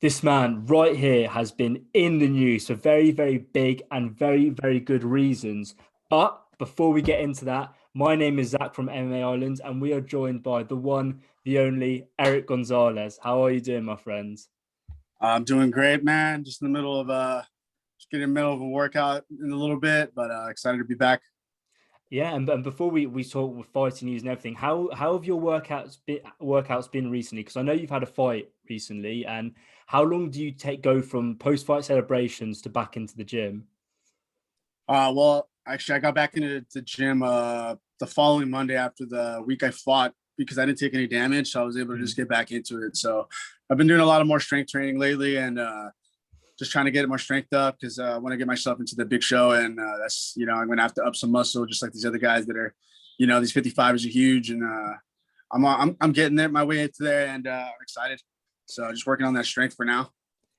This man right here has been in the news for very, very big and very, very good reasons. But before we get into that, my name is Zach from MMA Islands, and we are joined by the one, the only Erick Gonzalez. How are you doing, my friends? I'm doing great, man. Just in the middle of just getting in the middle of a workout in a little bit, but excited to be back. Yeah, and before we talk with fighting news and everything, how have your workouts been recently? Because I know you've had a fight recently, and how long do you take go from post fight celebrations to back into the gym? Well, actually, I got back into the gym the following Monday after the week I fought because I didn't take any damage, so I was able to just Mm. get back into it. So I've been doing a lot of more strength training lately, and just trying to get more strength up because I want to get myself into the big show, and that's I'm gonna have to up some muscle just like these other guys that are, these 55s are huge, and I'm getting there my way into there, and I'm excited. So just working on that strength for now.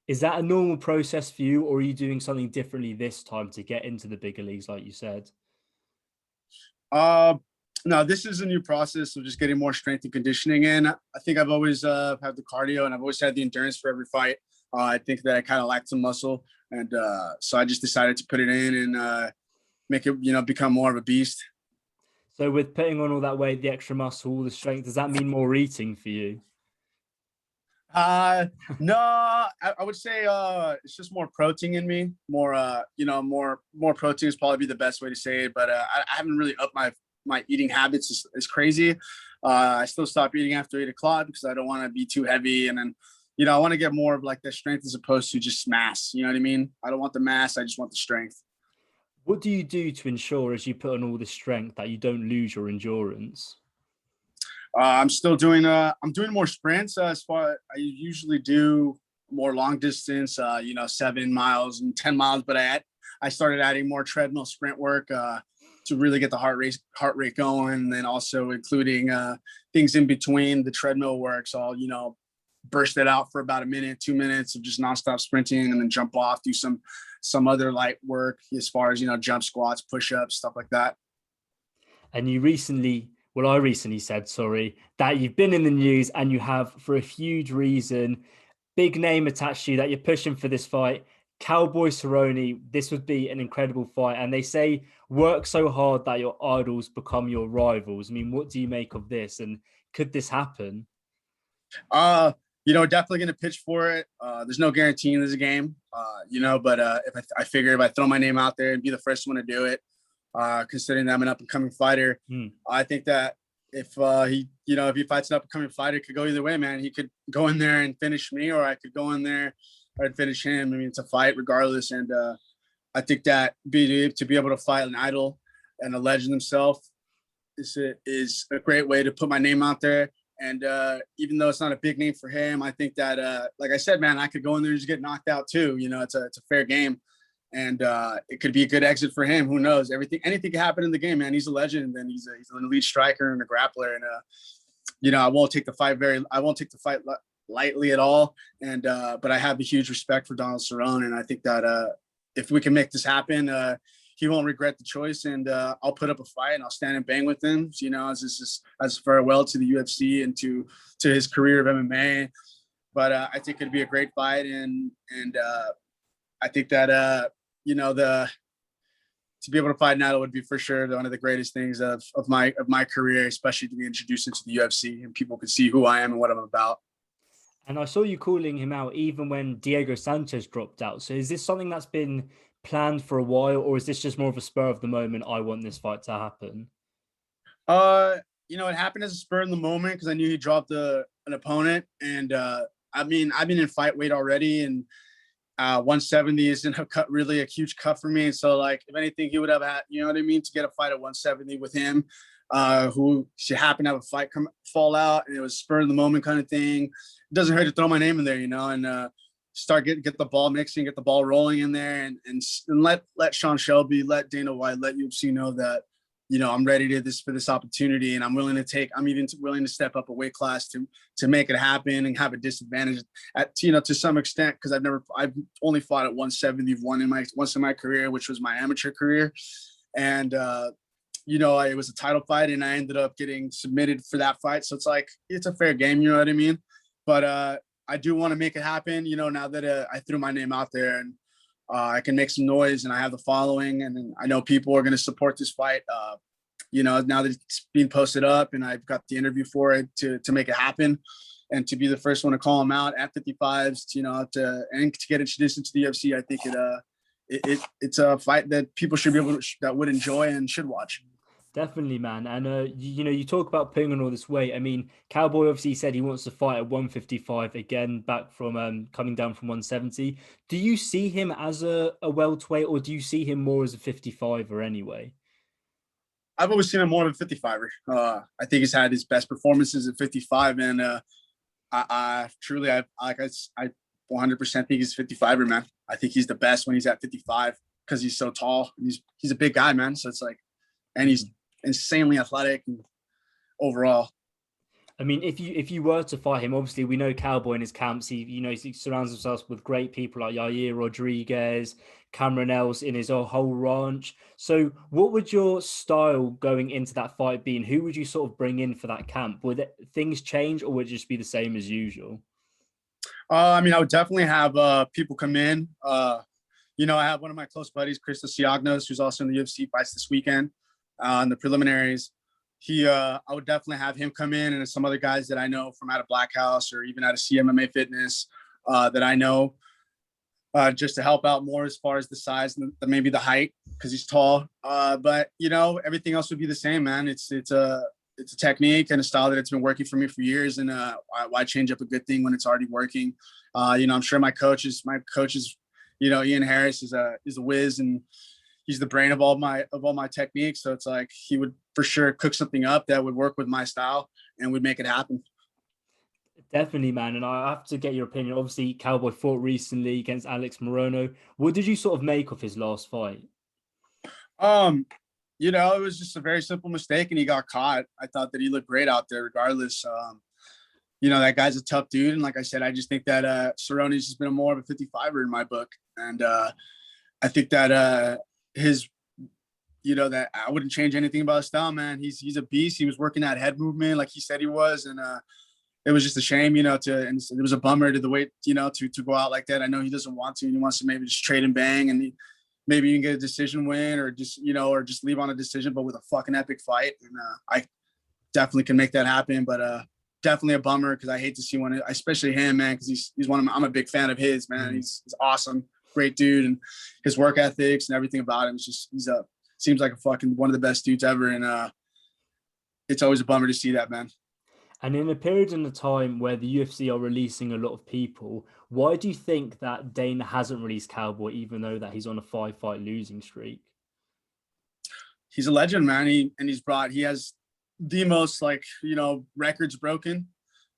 Is that a normal process for you, or are you doing something differently this time to get into the bigger leagues, like you said? Uh, no, this is a new process of just getting more strength and conditioning in. I think I've always had the cardio and I've always had the endurance for every fight. I think that I kind of lacked some muscle, and so I just decided to put it in and make it, become more of a beast. So, with putting on all that weight, the extra muscle, all the strength, does that mean more eating for you? Uh, no, I would say it's just more protein in me. More, more protein is probably be the best way to say it. But I haven't really upped my eating habits is crazy. I still stop eating after 8 o'clock because I don't want to be too heavy, and then I want to get more of like the strength as opposed to just mass. You know what I mean? I don't want the mass. I just want the strength. What do you do to ensure, as you put on all this strength, that you don't lose your endurance? I'm doing more sprints. As far I usually do more long distance, 7 miles and 10 miles, but I started adding more treadmill sprint work to really get the heart rate going, and then also including things in between the treadmill work. So I'll burst it out for about a minute, 2 minutes of just nonstop sprinting, and then jump off, do some other light work as far as jump squats, push ups, stuff like that. And I recently said, sorry, that you've been in the news and you have for a huge reason, big name attached to you that you're pushing for this fight. Cowboy Cerrone, this would be an incredible fight. And they say work so hard that your idols become your rivals. I mean, what do you make of this? And could this happen? Uh, definitely going to pitch for it. There's no guarantee in this game, but if I figure if I throw my name out there and be the first one to do it, considering that I'm an up and coming fighter, Hmm. I think that if if he fights an up and coming fighter, it could go either way, man. He could go in there and finish me, or I could go in there and finish him. I mean, it's a fight regardless. And I think that to be able to fight an idol and a legend himself is a great way to put my name out there. And even though it's not a big name for him, I think that, like I said, man, I could go in there and just get knocked out too. It's a fair game, and it could be a good exit for him. Who knows? Anything can happen in the game, man. He's a legend, and he's an elite striker and a grappler. And I won't take the fight lightly at all. And but I have a huge respect for Donald Cerrone, and I think that if we can make this happen, he won't regret the choice, and I'll put up a fight and I'll stand and bang with him. As farewell to the UFC and to his career of MMA. But I think it'd be a great fight, and I think that the to be able to fight an idol would be for sure one of the greatest things of my career, especially to be introduced into the UFC and people can see who I am and what I'm about. And I saw you calling him out even when Diego Sanchez dropped out. So is this something that's been planned for a while, or is this just more of a spur of the moment? I want this fight to happen. It happened as a spur in the moment because I knew he dropped an opponent, and I've been in fight weight already, and 170 isn't really a huge cut for me. So like, if anything, he would have had, you know what I mean, to get a fight at 170 with him, who she happened to have a fight fall out, and it was spur of the moment kind of thing. It doesn't hurt to throw my name in there, and get the ball mixing, get the ball rolling in there, and let Sean Shelby, let Dana White, let UFC know that I'm ready for this opportunity, and I'm even willing to step up a weight class to make it happen and have a disadvantage to some extent, because I've only fought at 170 once in my career, which was my amateur career. And it was a title fight, and I ended up getting submitted for that fight. So it's like, it's a fair game, you know what I mean? But I do want to make it happen. Now that I threw my name out there and I can make some noise and I have the following, and I know people are going to support this fight. Now that it's being posted up and I've got the interview for it to make it happen, and to be the first one to call him out at 55s, and to get introduced into the UFC, I think it's a fight that people should be able to, that would enjoy and should watch. Definitely, man. And, you talk about putting on all this weight. I mean, Cowboy obviously said he wants to fight at 155 again, back from coming down from 170. Do you see him as a welterweight, or do you see him more as a 55er anyway? I've always seen him more of a 55er. I think he's had his best performances at 55. And I truly, I 100% think he's 55er, man. I think he's the best when he's at 55 because he's so tall. He's a big guy, man. So it's like, and he's insanely athletic and overall. I mean, if you were to fight him, obviously we know Cowboy in his camps. He surrounds himself with great people like Yair Rodriguez, Cameron Els in his whole ranch. So, what would your style going into that fight be, and who would you sort of bring in for that camp? Would things change, or would it just be the same as usual? I mean, I would definitely have people come in. I have one of my close buddies, Chris Siagnos, who's also in the UFC, fights this weekend in the preliminaries. I would definitely have him come in, and some other guys that I know from out of Black House or even out of CMMA Fitness that I know, just to help out more as far as the size and maybe the height, because he's tall. But everything else would be the same, man. It's a technique and a style that it's been working for me for years, and why change up a good thing when it's already working? I'm sure my coaches, Ian Harris is a whiz, and he's the brain of all my techniques. So it's like he would for sure cook something up that would work with my style and would make it happen. Definitely, man. And I have to get your opinion. Obviously, Cowboy fought recently against Alex Morono. What did you sort of make of his last fight? It was just a very simple mistake and he got caught. I thought that he looked great out there regardless. That guy's a tough dude. And like I said, I just think that Cerrone's just been more of a 55er in my book. And I think that that I wouldn't change anything about his style, man. He's a beast. He was working that head movement like he said he was. And it was just a shame, and it was a bummer to the way, to go out like that. I know he doesn't want to, and he wants to maybe just trade and bang, and maybe you can get a decision win or just, or just leave on a decision, but with a fucking epic fight. And I definitely can make that happen, but definitely a bummer because I hate to see one, especially him, man, because he's one of I'm a big fan of his, man. He's awesome, great dude, and his work ethics and everything about him. It's just, seems like a fucking one of the best dudes ever. And it's always a bummer to see that, man. And in a period in the time where the UFC are releasing a lot of people, why do you think that Dana hasn't released Cowboy, even though that he's on a 5-fight losing streak? He's a legend, man. He has the most records broken,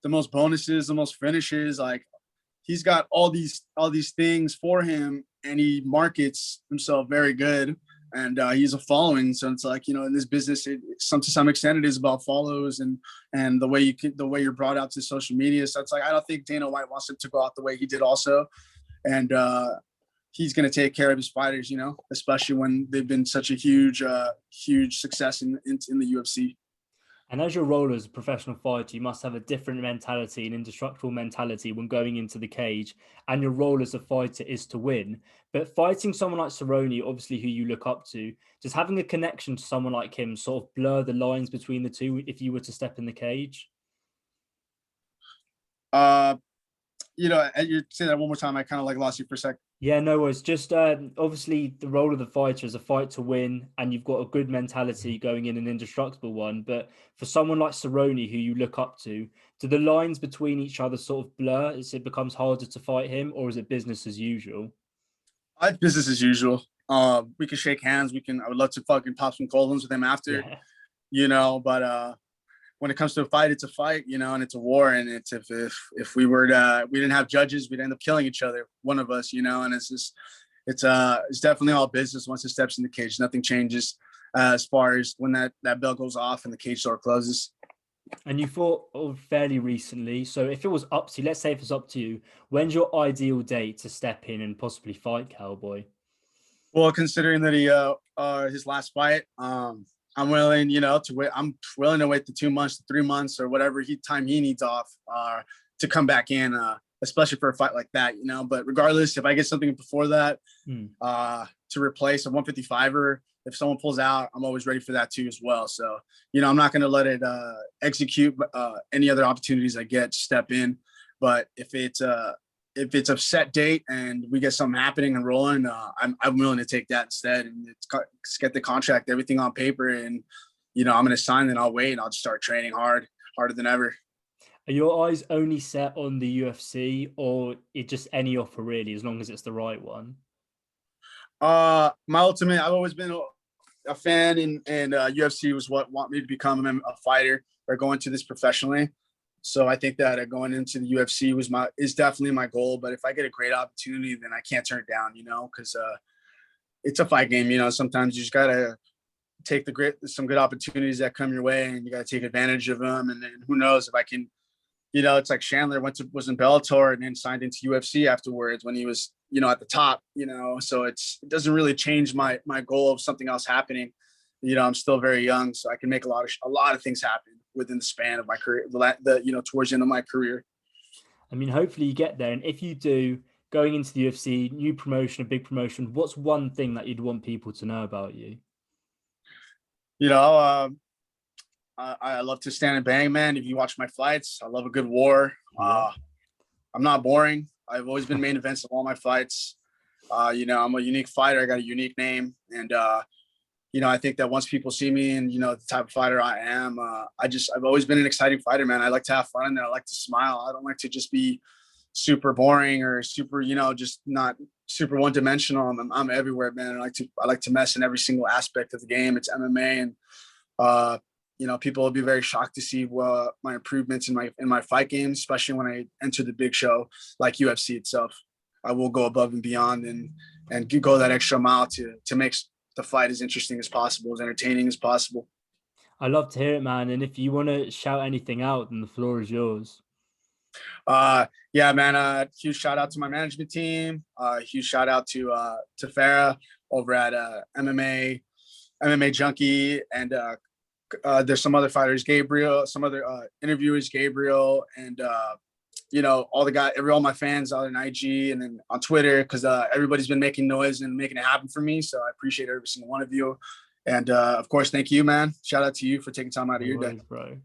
the most bonuses, the most finishes. Like he's got all these things for him, and he markets himself very good. And he's a following, so it's like in this business, to some extent, it is about follows and the way you're brought out to social media. So it's like I don't think Dana White wants him to go out the way he did, also, and he's going to take care of his fighters, especially when they've been such a huge success in the UFC. And as your role as a professional fighter, you must have a different mentality, an indestructible mentality when going into the cage. And your role as a fighter is to win. But fighting someone like Cerrone, obviously who you look up to, just having a connection to someone like him sort of blur the lines between the two if you were to step in the cage? You say that one more time. I kind of lost you for a sec. Yeah, no worries. Just obviously the role of the fighter is a fight to win, and you've got a good mentality going in, an indestructible one. But for someone like Cerrone, who you look up to, do the lines between each other sort of blur as it becomes harder to fight him, or is it business as usual? Business as usual. We can shake hands. I would love to fucking pop some cold ones with him after, but when it comes to a fight, it's a fight, and it's a war. And it's if we didn't have judges, we'd end up killing each other, one of us, and it's definitely all business. Once it steps in the cage, nothing changes as far as when that bell goes off and the cage door closes. And you fought fairly recently. So if it was up to you, let's say if it's up to you, when's your ideal date to step in and possibly fight Cowboy? Well, considering that he his last fight, I'm willing, to wait. I'm willing to wait the 2 months to 3 months or whatever time he needs off to come back in. especially for a fight like that, but regardless, if I get something before that, Mm. to replace a 155er, if someone pulls out, I'm always ready for that too as well. So, I'm not going to let it execute any other opportunities I get to step in. But if it's a set date and we get something happening and rolling, I'm willing to take that instead and get the contract, everything on paper, and I'm going to sign. Then I'll wait and I'll just start training harder than ever. Are your eyes only set on the UFC, or it just any offer really, as long as it's the right one? My ultimate, I've always been a fan, and UFC was what want me to become a fighter or go into this professionally. So I think that going into the UFC is definitely my goal. But if I get a great opportunity, then I can't turn it down, because it's a fight game. Sometimes you just gotta take some good opportunities that come your way, and you gotta take advantage of them. And then who knows if I can. It's like Chandler was in Bellator and then signed into UFC afterwards when he was, at the top, so it doesn't really change my goal of something else happening. I'm still very young, so I can make a lot of things happen within the span of my career, towards the end of my career. I mean, hopefully you get there. And if you do, going into the UFC, new promotion, a big promotion, what's one thing that you'd want people to know about you? I love to stand and bang, man. If you watch my fights, I love a good war. Yeah. I'm not boring. I've always been main events of all my fights. I'm a unique fighter. I got a unique name. And, I think that once people see me and, the type of fighter I am, I've always been an exciting fighter, man. I like to have fun and I like to smile. I don't like to just be super boring or super, just not super one dimensional. I'm everywhere, man. I like to mess in every single aspect of the game. It's MMA, and, people will be very shocked to see my improvements in my fight games, especially when I enter the big show like UFC itself. I will go above and beyond and go that extra mile to make the fight as interesting as possible, as entertaining as possible. I love to hear it, man. And if you want to shout anything out, then the floor is yours. Yeah, man. Huge shout out to my management team. Huge shout out to Farah over at MMA Junkie, and there's some other fighters, Gabriel, some other interviewers, Gabriel, and all my fans out in IG and then on Twitter, because everybody's been making noise and making it happen for me. So I appreciate every single one of you. And of course, thank you, man. Shout out to you for taking time out of your day. Bro.